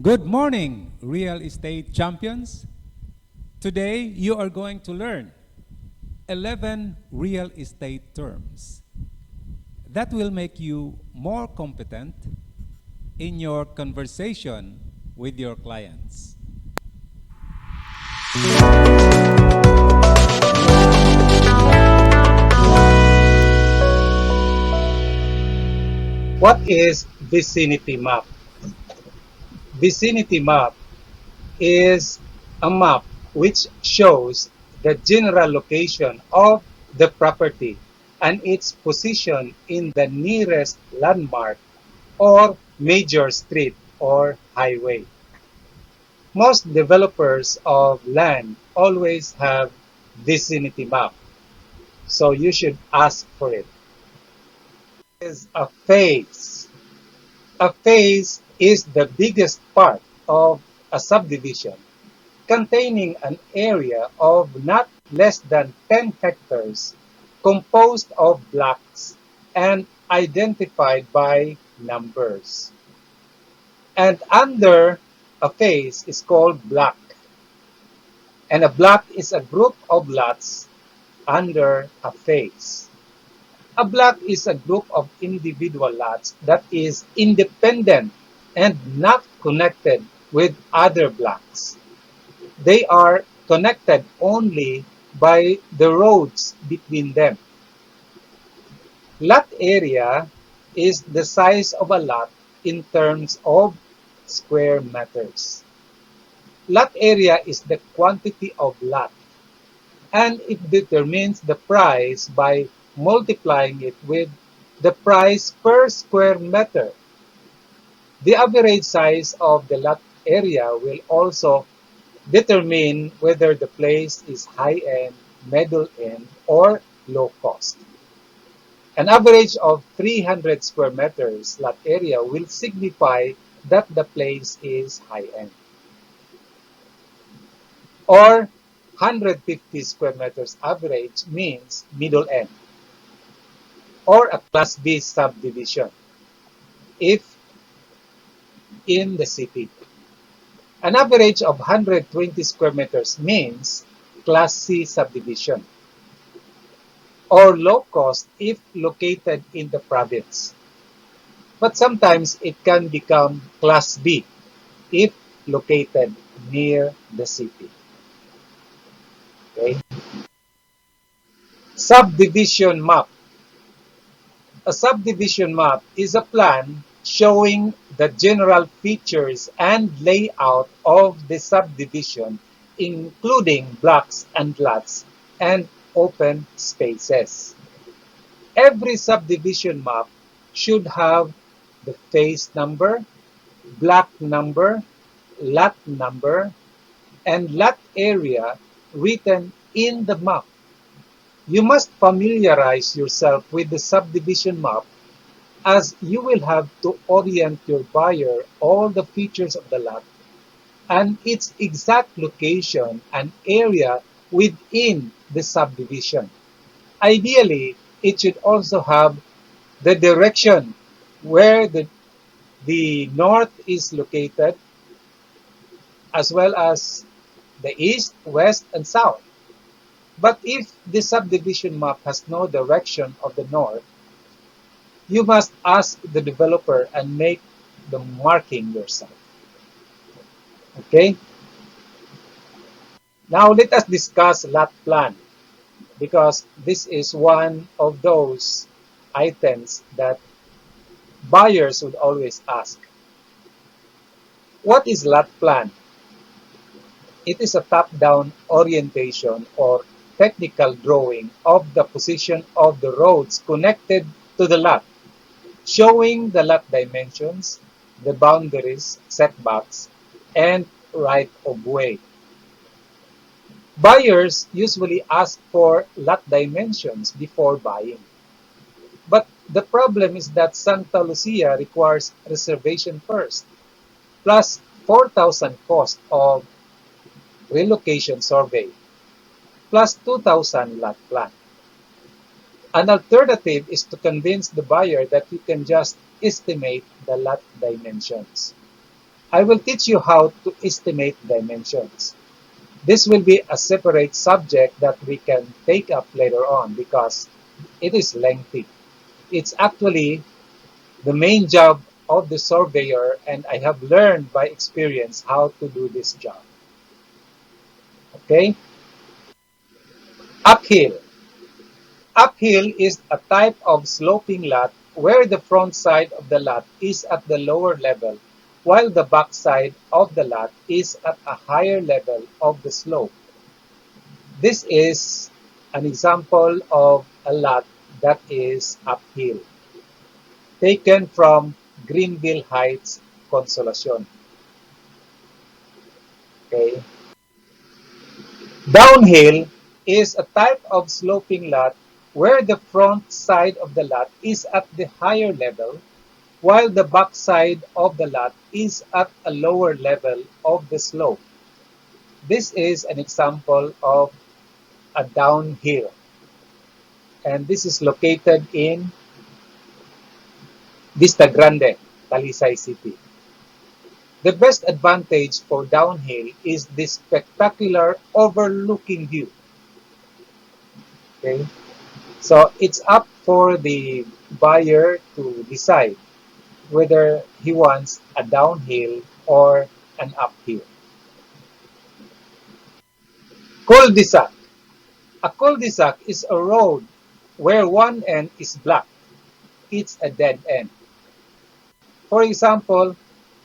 Good morning, real estate champions. Today, you are going to learn 11 real estate terms that will make you more competent in your conversation with your clients. What is vicinity map? Vicinity map is a map which shows the general location of the property and its position in the nearest landmark or major street or highway. Most developers of land always have vicinity map, so you should ask for it. Is a phase. A phase is the biggest part of a subdivision, containing an area of not less than 10 hectares, composed of blocks and identified by numbers. And under a phase is called block. And a block is a group of lots under a phase. A block is a group of individual lots that is independent and not connected with other blocks. They are connected only by the roads between them. Lot area is the size of a lot in terms of square meters. Lot area is the quantity of lot, and it determines the price by multiplying it with the price per square meter. The average size of the lot area will also determine whether the place is high-end, middle-end, or low-cost. An average of 300 square meters lot area will signify that the place is high-end. Or 150 square meters average means middle-end. Or a Class B subdivision if in the city. An average of 120 square meters means Class C subdivision, or low cost if located in the province. But sometimes it can become Class B if located near the city. Okay? Subdivision map. A subdivision map is a plan showing the general features and layout of the subdivision, including blocks and lots and open spaces. Every subdivision map should have the phase number, block number, lot number, and lot area written in the map. You must familiarize yourself with the subdivision map as you will have to orient your buyer all the features of the lot and its exact location and area within the subdivision. Ideally, it should also have the direction where the north is located, as well as the east, west, and south. But if the subdivision map has no direction of the north, you must ask the developer and make the marking yourself. Okay? Now let us discuss lot plan, because this is one of those items that buyers would always ask. What is lot plan? It is a top-down orientation or technical drawing of the position of the roads connected to the lot, showing the lot dimensions, the boundaries, setbacks, and right of way. Buyers usually ask for lot dimensions before buying. But the problem is that Santa Lucia requires reservation first, plus 4,000 cost of relocation survey, plus 2,000 lot plan. An alternative is to convince the buyer that you can just estimate the lot dimensions. I will teach you how to estimate dimensions. This will be a separate subject that we can take up later on because it is lengthy. It's actually the main job of the surveyor, and I have learned by experience how to do this job. Okay? Uphill. Uphill is a type of sloping lot where the front side of the lot is at the lower level while the back side of the lot is at a higher level of the slope. This is an example of a lot that is uphill, taken from Greenville Heights, Consolacion. Okay. Downhill is a type of sloping lot where the front side of the lot is at the higher level while the back side of the lot is at a lower level of the slope. This is an example of a downhill, and this is located in Vista Grande, Talisay City. The best advantage for downhill is this spectacular overlooking view. Okay, so it's up for the buyer to decide whether he wants a downhill or an uphill. Culdesac. A cul-de-sac is a road where one end is blocked. It's a dead end. For example,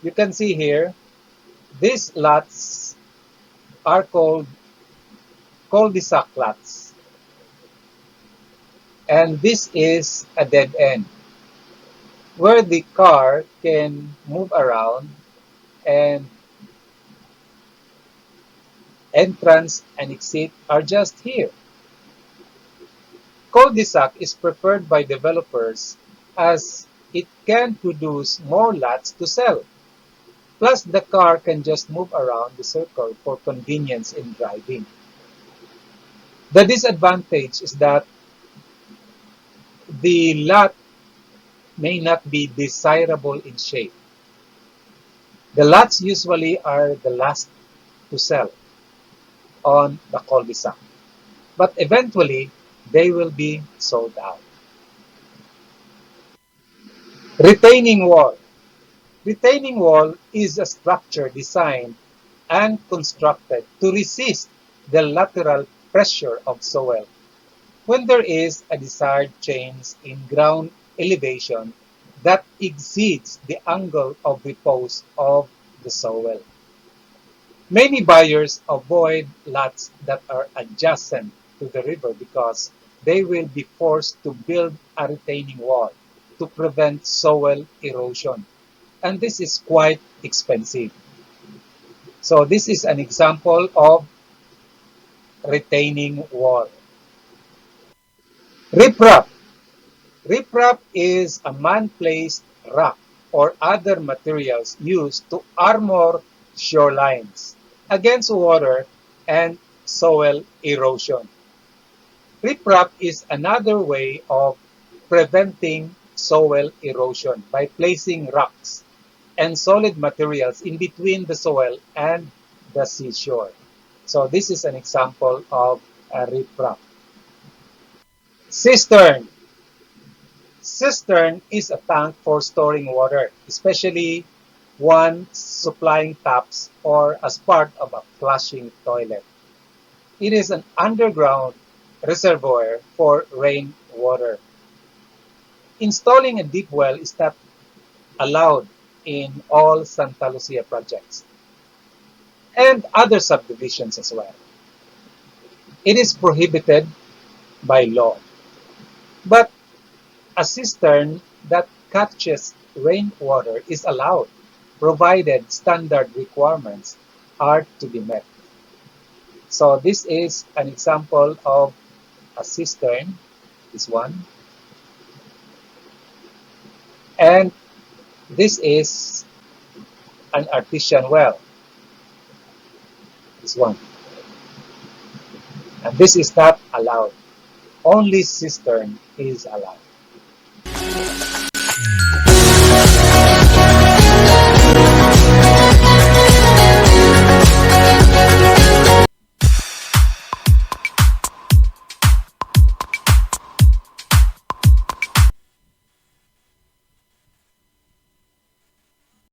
you can see here, these lots are called cul-de-sac lots. And this is a dead end where the car can move around and entrance and exit are just here. Cul-de-sac is preferred by developers as it can produce more lots to sell. Plus, the car can just move around the circle for convenience in driving. The disadvantage is that the lot may not be desirable in shape. The lots usually are the last to sell on the cul-de-sac, but eventually they will be sold out. Retaining wall. Retaining wall is a structure designed and constructed to resist the lateral pressure of soil when there is a desired change in ground elevation that exceeds the angle of repose of the soil. Many buyers avoid lots that are adjacent to the river because they will be forced to build a retaining wall to prevent soil erosion. And this is quite expensive. So this is an example of retaining wall. Riprap. Riprap is a man-placed rock or other materials used to armor shorelines against water and soil erosion. Riprap is another way of preventing soil erosion by placing rocks and solid materials in between the soil and the seashore. So this is an example of a riprap. Cistern. Cistern is a tank for storing water, especially one supplying taps or as part of a flushing toilet. It is an underground reservoir for rainwater. Installing a deep well is not allowed in all Santa Lucia projects and other subdivisions as well. It is prohibited by law. But a cistern that catches rainwater is allowed, provided standard requirements are to be met. So this is an example of a cistern, this one. And this is an artesian well, this one. And this is not allowed. Only cistern is allowed.